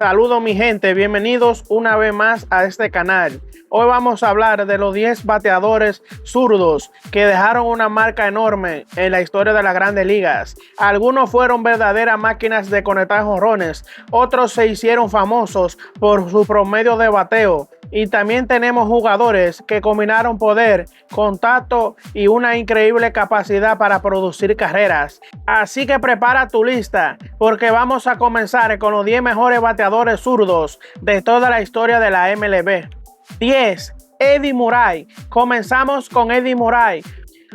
Saludos mi gente, bienvenidos una vez más a este canal. Hoy vamos a hablar de los 10 bateadores zurdos que dejaron una marca enorme en la historia de las grandes ligas. Algunos fueron verdaderas máquinas de conectar jonrones, otros se hicieron famosos por su promedio de bateo. Y también tenemos jugadores que combinaron poder, contacto y una increíble capacidad para producir carreras. Así que prepara tu lista porque vamos a comenzar con los 10 mejores bateadores zurdos de toda la historia de la MLB. 10. Eddie Murray. Comenzamos con Eddie Murray.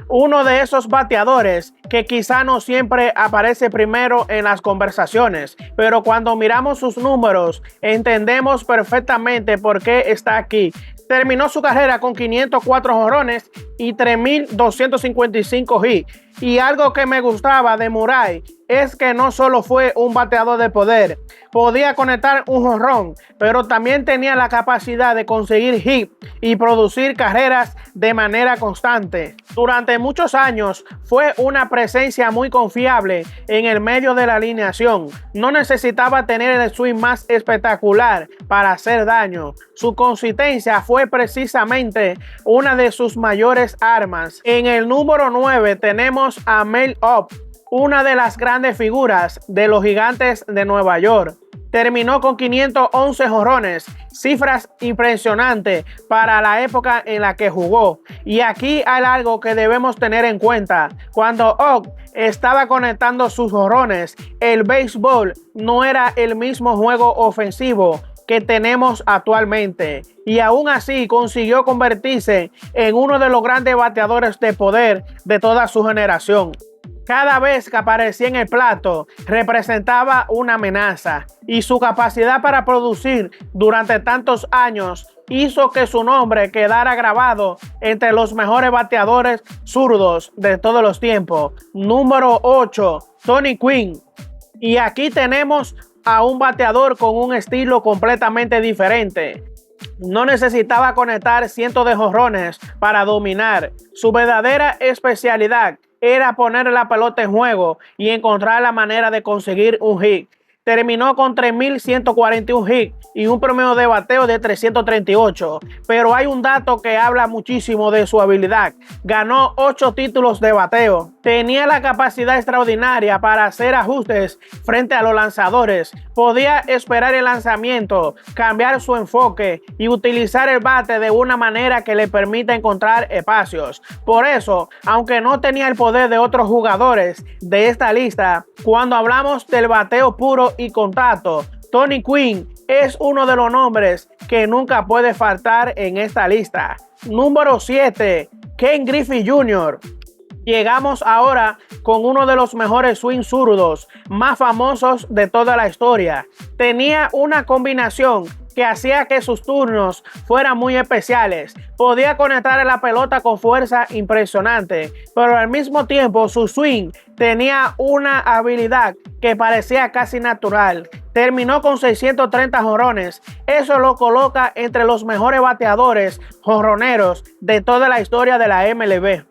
Uno de esos bateadores que quizá no siempre aparece primero en las conversaciones, pero cuando miramos sus números entendemos perfectamente por qué está aquí. Terminó su carrera con 504 jonrones y 3.255 hits. Y algo que me gustaba de Murray es que no solo fue un bateador de poder, podía conectar un jonrón, pero también tenía la capacidad de conseguir hit y producir carreras de manera constante. Durante muchos años fue una presencia muy confiable en el medio de la alineación. No necesitaba tener el swing más espectacular para hacer daño. Su consistencia fue precisamente una de sus mayores armas. En el número 9 tenemos a Mel Ott, una de las grandes figuras de los Gigantes de Nueva York. Terminó con 511 jonrones, cifras impresionantes para la época en la que jugó. Y aquí hay algo que debemos tener en cuenta. Cuando Ott estaba conectando sus jonrones, el béisbol no era el mismo juego ofensivo que tenemos actualmente, y aún así consiguió convertirse en uno de los grandes bateadores de poder de toda su generación. Cada vez que aparecía en el plato representaba una amenaza, y su capacidad para producir durante tantos años hizo que su nombre quedara grabado entre los mejores bateadores zurdos de todos los tiempos. Número 8, Tony Gwynn. Y aquí tenemos a un bateador con un estilo completamente diferente. No necesitaba conectar cientos de jonrones para dominar. Su verdadera especialidad era poner la pelota en juego y encontrar la manera de conseguir un hit. Terminó con 3.141 hits y un promedio de bateo de 338. Pero hay un dato que habla muchísimo de su habilidad. Ganó 8 títulos de bateo. Tenía la capacidad extraordinaria para hacer ajustes frente a los lanzadores. Podía esperar el lanzamiento, cambiar su enfoque y utilizar el bate de una manera que le permita encontrar espacios. Por eso, aunque no tenía el poder de otros jugadores de esta lista, cuando hablamos del bateo puro y contacto, Tony Gwynn es uno de los nombres que nunca puede faltar en esta lista. Número 7, Ken Griffey Jr. Llegamos ahora con uno de los mejores swing zurdos más famosos de toda la historia. Tenía una combinación que hacía que sus turnos fueran muy especiales. Podía conectar la pelota con fuerza impresionante, pero al mismo tiempo su swing tenía una habilidad que parecía casi natural. Terminó con 630 jonrones. Eso lo coloca entre los mejores bateadores jonroneros de toda la historia de la MLB.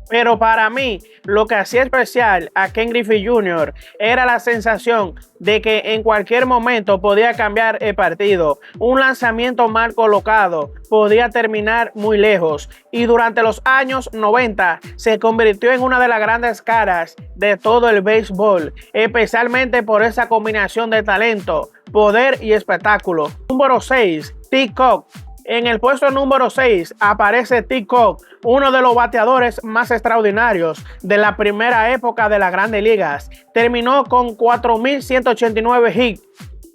Pero para mí, lo que hacía especial a Ken Griffey Jr. era la sensación de que en cualquier momento podía cambiar el partido. Un lanzamiento mal colocado podía terminar muy lejos. Y durante los años 90 se convirtió en una de las grandes caras de todo el béisbol, especialmente por esa combinación de talento, poder y espectáculo. Número 6, Tim Cox. En el puesto número 6 aparece Tim Cox, uno de los bateadores más extraordinarios de la primera época de las grandes ligas. Terminó con 4.189 hits,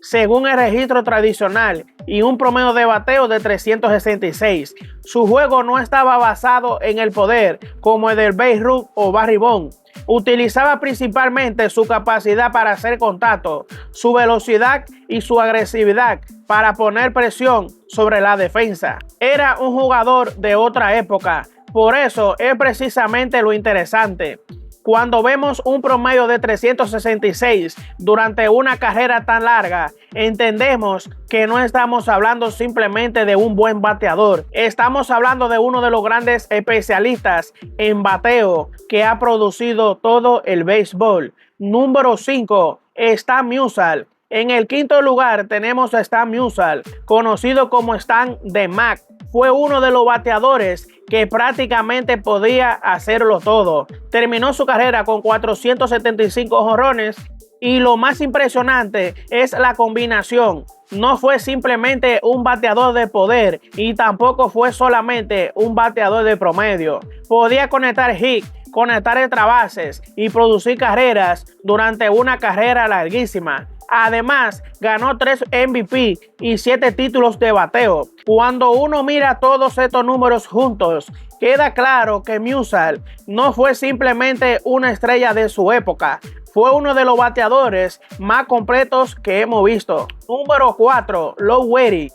según el registro tradicional, y un promedio de bateo de 366. Su juego no estaba basado en el poder como el del Babe Ruth o Barry Bonds. Utilizaba principalmente su capacidad para hacer contacto, su velocidad y su agresividad para poner presión sobre la defensa. Era un jugador de otra época, por eso es precisamente lo interesante. Cuando vemos un promedio de 366 durante una carrera tan larga, entendemos que no estamos hablando simplemente de un buen bateador. Estamos hablando de uno de los grandes especialistas en bateo que ha producido todo el béisbol. Número 5, Stan Musial. En el quinto lugar tenemos a Stan Musial, conocido como Stan The Mac. Fue uno de los bateadores que prácticamente podía hacerlo todo. Terminó su carrera con 475 jonrones y lo más impresionante es la combinación. No fue simplemente un bateador de poder y tampoco fue solamente un bateador de promedio. Podía conectar hits, conectar extra bases y producir carreras durante una carrera larguísima. Además, ganó 3 MVP y 7 títulos de bateo. Cuando uno mira todos estos números juntos, queda claro que Musial no fue simplemente una estrella de su época. Fue uno de los bateadores más completos que hemos visto. Número 4, Low Wehry.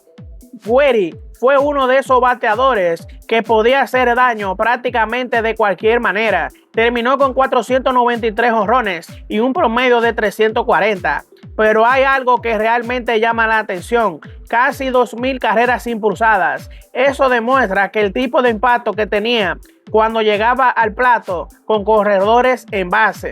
Wehry fue uno de esos bateadores que podía hacer daño prácticamente de cualquier manera. Terminó con 493 jonrones y un promedio de 340. Pero hay algo que realmente llama la atención: casi 2000 carreras impulsadas. Eso demuestra que el tipo de impacto que tenía cuando llegaba al plato con corredores en base.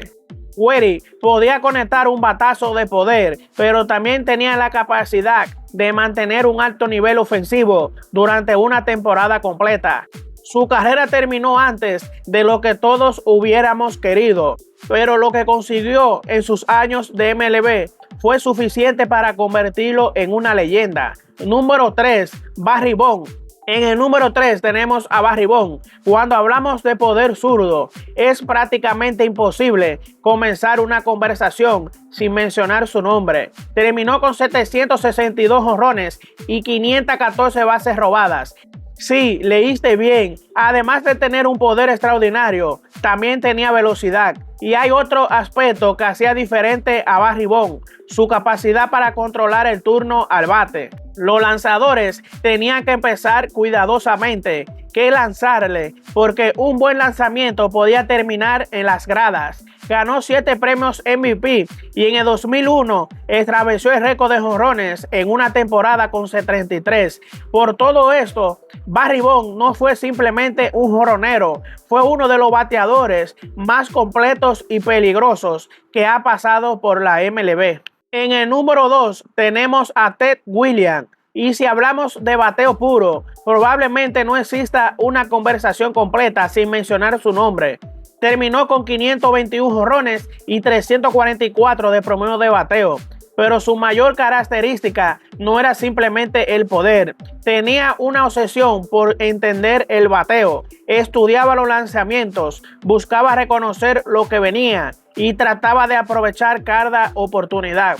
Wehry podía conectar un batazo de poder, pero también tenía la capacidad de mantener un alto nivel ofensivo durante una temporada completa. Su carrera terminó antes de lo que todos hubiéramos querido, pero lo que consiguió en sus años de MLB fue suficiente para convertirlo en una leyenda. Número 3, Barry Bonds. En el número 3 tenemos a Barry Bonds. Cuando hablamos de poder zurdo, es prácticamente imposible comenzar una conversación sin mencionar su nombre. Terminó con 762 jonrones y 514 bases robadas. Sí, leíste bien. Además de tener un poder extraordinario, también tenía velocidad. Y hay otro aspecto que hacía diferente a Barry Bonds: su capacidad para controlar el turno al bate. Los lanzadores tenían que empezar cuidadosamente qué lanzarle, porque un buen lanzamiento podía terminar en las gradas. Ganó 7 premios MVP y en el 2001 estableció el récord de jonrones en una temporada con 73. Por todo esto, Barry Bonds no fue simplemente un jonronero, fue uno de los bateadores más completos y peligrosos que ha pasado por la MLB. En el número 2 tenemos a Ted Williams. Y si hablamos de bateo puro, probablemente no exista una conversación completa sin mencionar su nombre. Terminó con 521 jonrones y 344 de promedio de bateo. Pero su mayor característica no era simplemente el poder. Tenía una obsesión por entender el bateo. Estudiaba los lanzamientos, buscaba reconocer lo que venía y trataba de aprovechar cada oportunidad.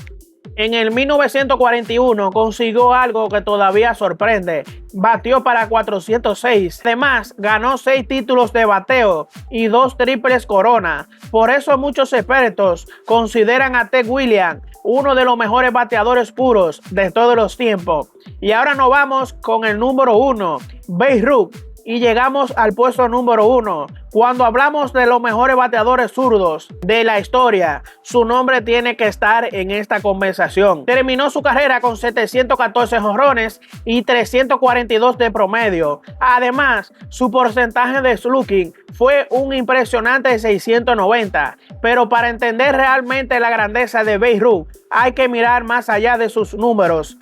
En el 1941 consiguió algo que todavía sorprende: batió para 406. Además, ganó 6 títulos de bateo y 2 triples corona. Por eso muchos expertos consideran a Ted Williams uno de los mejores bateadores puros de todos los tiempos. Y ahora nos vamos con el número 1, Babe Ruth. Y llegamos al puesto número 1. Cuando hablamos de los mejores bateadores zurdos de la historia, su nombre tiene que estar en esta conversación. Terminó su carrera con 714 jonrones y 342 de promedio. Además, su porcentaje de slugging fue un impresionante 690. Pero para entender realmente la grandeza de Babe Ruth, hay que mirar más allá de sus números.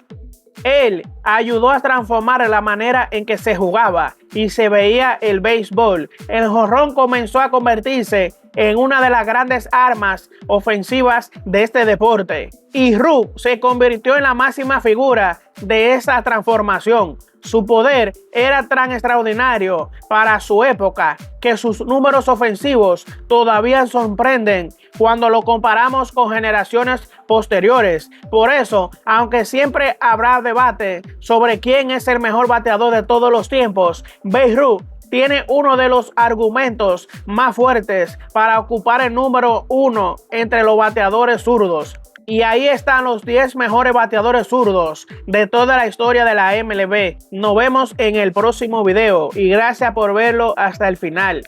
Él ayudó a transformar la manera en que se jugaba y se veía el béisbol. El jonrón comenzó a convertirse en una de las grandes armas ofensivas de este deporte. Y Ruth se convirtió en la máxima figura de esa transformación. Su poder era tan extraordinario para su época que sus números ofensivos todavía sorprenden cuando lo comparamos con generaciones posteriores. Por eso, aunque siempre habrá debate sobre quién es el mejor bateador de todos los tiempos, Babe Ruth tiene uno de los argumentos más fuertes para ocupar el número 1 entre los bateadores zurdos. Y ahí están los 10 mejores bateadores zurdos de toda la historia de la MLB. Nos vemos en el próximo video y gracias por verlo hasta el final.